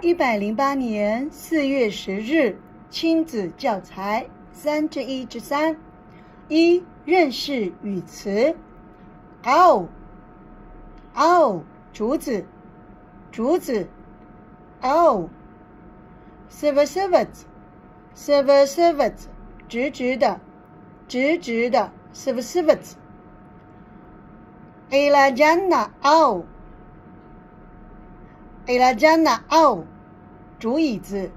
108年4月10日亲子教材3之1之3。1. 认识语词。嗷嗷，竹子竹子。嗷。Civet civet，直直的直直的。Civet。Elajana嗷Elajana嗷，竹椅子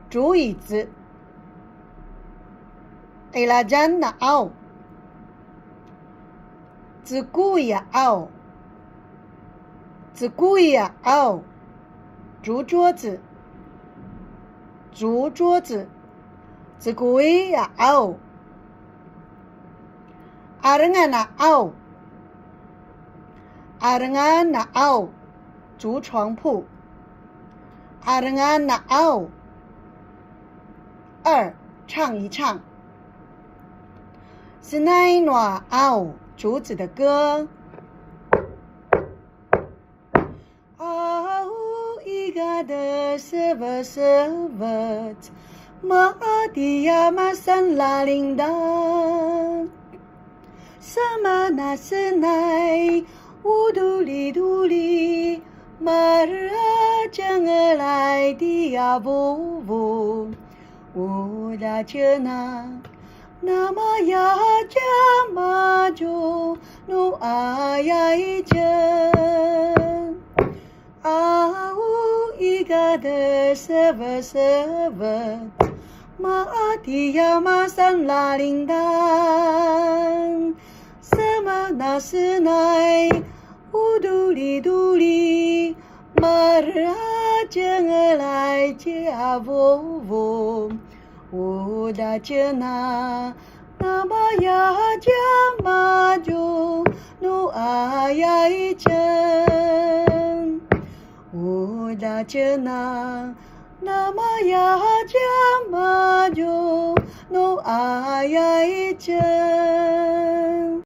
竹椅子。Elajana嗷。Ziguya嗷Ziguya嗷，竹桌子竹桌子。Ziguya嗷。Arengana嗷Arengana嗷，竹床铺。Arengana嗷。2. 唱一唱。Senainwa嗷，竹子的歌。嗷一个的 Civet Madia masan lalinda Samana senai Uduli duli Mara jangan lai dia vuvu Uda cena Nama ya jamaju Nu ayai jen Au iga de Civet Madia masan lalindan Samana senai Uduli duli Mara jangan lai dia vuvu Uda cena Nama ya jamaju Nu ayai jen Uda cena Nama ya jamaju Nu ayai jen